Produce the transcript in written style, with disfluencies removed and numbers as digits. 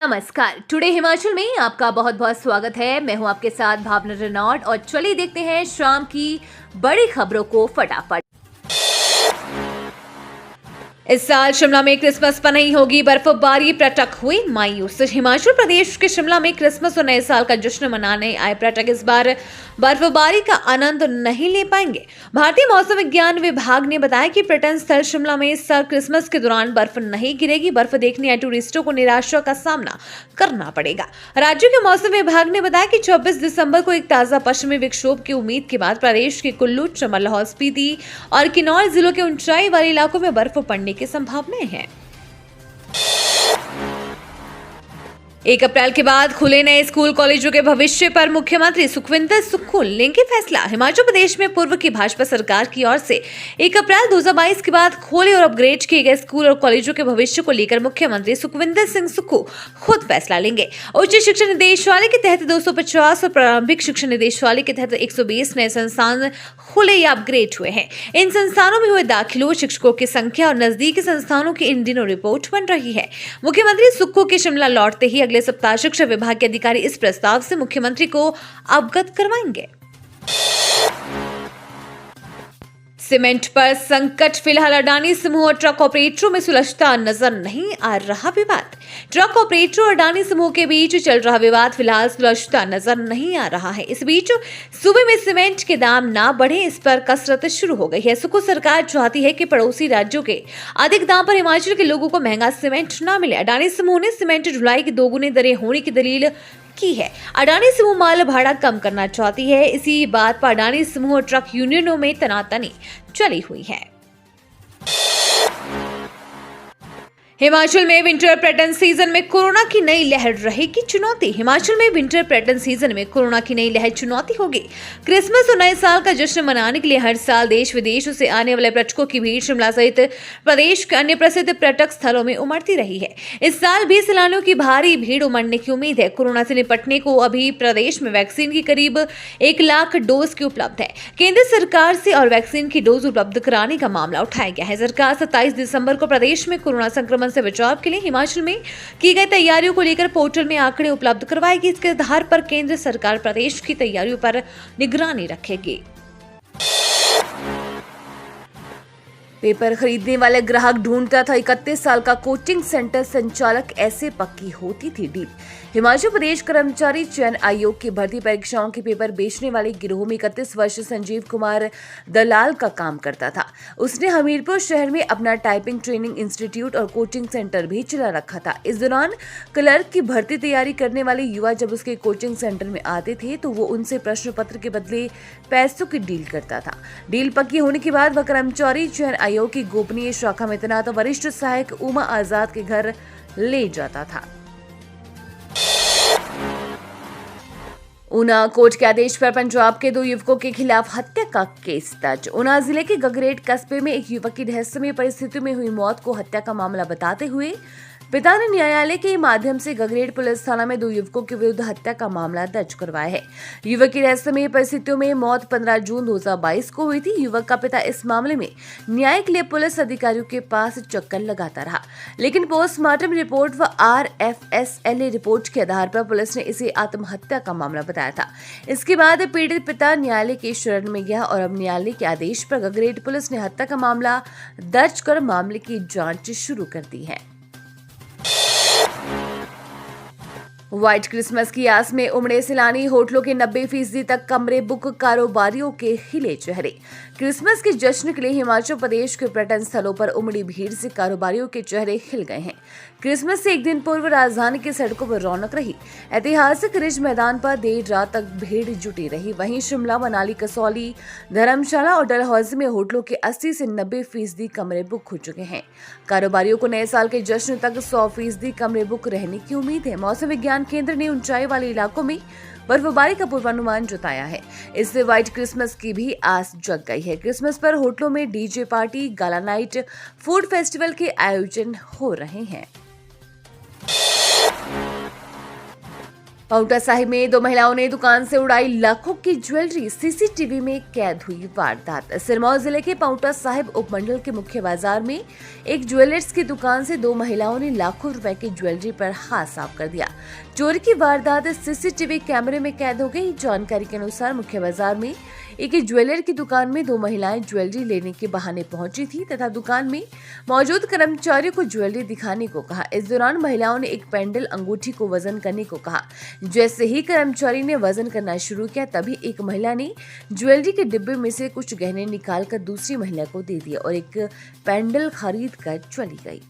नमस्कार। टुडे हिमाचल में आपका बहुत बहुत स्वागत है। मैं हूं आपके साथ भावना रेनॉल्ड और चलिए देखते हैं शाम की बड़ी खबरों को फटाफट। इस साल शिमला में क्रिसमस पर नहीं होगी बर्फबारी, पर्यटक हुए मायूस। हिमाचल प्रदेश के शिमला में क्रिसमस और नए साल का जश्न मनाने आए पर्यटक इस बार बर्फबारी का आनंद नहीं ले पाएंगे। भारतीय मौसम विज्ञान विभाग ने बताया कि पर्यटन स्थल शिमला में इस साल क्रिसमस के दौरान बर्फ नहीं गिरेगी। बर्फ देखने आए टूरिस्टों को निराशा का सामना करना पड़ेगा। राज्य के मौसम विभाग ने बताया कि 24 दिसंबर को एक ताजा पश्चिमी विक्षोभ की उम्मीद के बाद प्रदेश के कुल्लू, चंबा, लाहौल स्पीति और किन्नौर जिलों के ऊंचाई वाले इलाकों में बर्फ पड़ने की संभावनाएं हैं। 1 अप्रैल के बाद खुले नए स्कूल कॉलेजों के भविष्य पर मुख्यमंत्री सुखविंदर सुक्खू लेंगे फैसला। हिमाचल प्रदेश में पूर्व की भाजपा सरकार की ओर से 1 अप्रैल 2022 के बाद खोले और अपग्रेड किए गए स्कूल और कॉलेजों के भविष्य को लेकर मुख्यमंत्री सुखविंदर सिंह सुक्खू खुद फैसला लेंगे। उच्च शिक्षा निदेशालय के तहत 250 और प्रारंभिक शिक्षा निदेशालय के तहत 120 नए संस्थान खुले या अपग्रेड हुए हैं। इन संस्थानों में हुए दाखिलों, शिक्षकों की संख्या और नजदीकी संस्थानों की इन दिनों रिपोर्ट बन रही है। मुख्यमंत्री सुक्खू के शिमला लौटते ही अगले सप्ताह शिक्षा विभाग के अधिकारी इस प्रस्ताव से मुख्यमंत्री को अवगत करवाएंगे। सीमेंट पर संकट, फिलहाल अडानी समूह और ट्रक ऑपरेटरों में सुलझता नजर नहीं आ रहा विवाद। ट्रक ऑपरेटरों और अडानी समूह के बीच चल रहा विवाद फिलहाल सुलझता नजर नहीं आ रहा है। इस बीच सूबे में सीमेंट के दाम ना बढ़े, इस पर कसरत शुरू हो गई है। सुक्खू सरकार चाहती है कि पड़ोसी राज्यों के अधिक दाम पर हिमाचल के लोगों को महंगा सीमेंट न मिले। अडानी समूह ने सीमेंट ढुलाई की दोगुनी दरें होने की दलील की है। अडानी समूह माल भाड़ा कम करना चाहती है। इसी बात पर अडानी समूह और ट्रक यूनियनों में तनातनी चली हुई है। हिमाचल में विंटर पर्यटन सीजन में कोरोना की नई लहर रहेगी चुनौती। हिमाचल में विंटर पर्यटन सीजन में कोरोना की नई लहर चुनौती होगी। क्रिसमस और नए साल का जश्न मनाने के लिए हर साल देश विदेशों से आने वाले पर्यटकों की भीड़ शिमला सहित प्रदेश के अन्य प्रसिद्ध पर्यटक स्थलों में उमड़ती रही है। इस साल भी सैलानियों की भारी भीड़ उमड़ने की उम्मीद है। कोरोना से निपटने को अभी प्रदेश में वैक्सीन की करीब 1 लाख डोज की उपलब्ध है। केंद्र सरकार से और वैक्सीन की डोज उपलब्ध कराने का मामला उठाया गया है। सरकार 27 दिसंबर को प्रदेश में कोरोना संक्रमण से बचाव के लिए हिमाचल में की गई तैयारियों को लेकर पोर्टल में आंकड़े उपलब्ध करवाएगी। इसके आधार पर केंद्र सरकार प्रदेश की तैयारियों पर निगरानी रखेगी। पेपर खरीदने वाले ग्राहक ढूंढता था 31 साल का कोचिंग सेंटर संचालक, ऐसे पक्की होती थी डील। हिमाचल प्रदेश कर्मचारी चयन आयोग की भर्ती परीक्षाओं के पेपर बेचने वाले गिरोह में 31 वर्षीय संजीव कुमार दलाल का काम करता था। उसने हमीरपुर शहर में अपना टाइपिंग ट्रेनिंग इंस्टीट्यूट और कोचिंग सेंटर भी चला रखा था। इस दौरान क्लर्क की भर्ती तैयारी करने वाले युवा जब उसके कोचिंग सेंटर में आते थे तो वो उनसे प्रश्न पत्र के बदले पैसों की डील करता था। डील पक्की होने के बाद वह कर्मचारी चयन आयोग की गोपनीय शाखा में तैनात वरिष्ठ सहायक उमा आजाद के घर ले जाता था। ऊना कोर्ट के आदेश पर पंजाब के 2 युवकों के खिलाफ हत्या का केस दर्ज। ऊना जिले के गगरेट कस्बे में एक युवक की रहस्यमय परिस्थितियों में हुई मौत को हत्या का मामला बताते हुए पिता ने न्यायालय के माध्यम से गगरेट पुलिस थाना में 2 युवकों के विरुद्ध हत्या का मामला दर्ज करवाया है। युवक की रहस्यमय परिस्थितियों में मौत 15 जून 2022 को हुई थी। युवक का पिता इस मामले में न्याय के लिए पुलिस अधिकारियों के पास चक्कर लगाता रहा, लेकिन पोस्टमार्टम रिपोर्ट व RFSLA रिपोर्ट के आधार पर पुलिस ने इसे आत्महत्या का मामला बताया था। इसके बाद पीड़ित पिता न्यायालय के शरण में गया और अब न्यायालय के आदेश पर गगरेट पुलिस ने हत्या का मामला दर्ज कर मामले की जांच शुरू कर दी है। व्हाइट क्रिसमस की आस में उमड़े सैलानी, होटलों के 90% तक कमरे बुक, कारोबारियों के खिले चेहरे। क्रिसमस के जश्न के लिए हिमाचल प्रदेश के पर्यटन स्थलों पर उमड़ी भीड़ से कारोबारियों के चेहरे खिल गए हैं। क्रिसमस से एक दिन पूर्व राजधानी की सड़कों पर रौनक रही। ऐतिहासिक रिज मैदान पर देर रात तक भीड़ जुटी रही। वहीं शिमला, मनाली, कसौली, धर्मशाला और डलहौजी में होटलों के 80 से 90% कमरे बुक हो चुके हैं। कारोबारियों को नए साल के जश्न तक 100% कमरे बुक रहने की उम्मीद है। मौसम विज्ञान केंद्र ने ऊंचाई वाले इलाकों में बर्फबारी का पूर्वानुमान जताया है। इससे व्हाइट क्रिसमस की भी आस जग गई है। क्रिसमस पर होटलों में DJ party, gala night, food festival के आयोजन हो रहे हैं। पाउंटा साहिब में दो महिलाओं ने दुकान से उड़ाई लाखों की ज्वेलरी, सीसीटीवी में कैद हुई वारदात। सिरमौर जिले के पाउंटा साहिब उपमंडल के मुख्य बाजार में एक ज्वेलर्स की दुकान से दो महिलाओं ने लाखों रुपए की ज्वेलरी पर हाथ साफ कर दिया। चोरी की वारदात सीसीटीवी कैमरे में कैद हो गई। जानकारी के अनुसार मुख्य बाजार में एक ज्वेलर की दुकान में दो महिलाएं ज्वेलरी लेने के बहाने पहुंची थी तथा दुकान में मौजूद कर्मचारियों को ज्वेलरी दिखाने को कहा। इस दौरान महिलाओं ने एक पेंडल अंगूठी को वजन करने को कहा। जैसे ही कर्मचारी ने वजन करना शुरू किया तभी एक महिला ने ज्वेलरी के डिब्बे में से कुछ गहने निकालकर दूसरी महिला को दे दिए और एक पेंडल खरीद कर चली गई।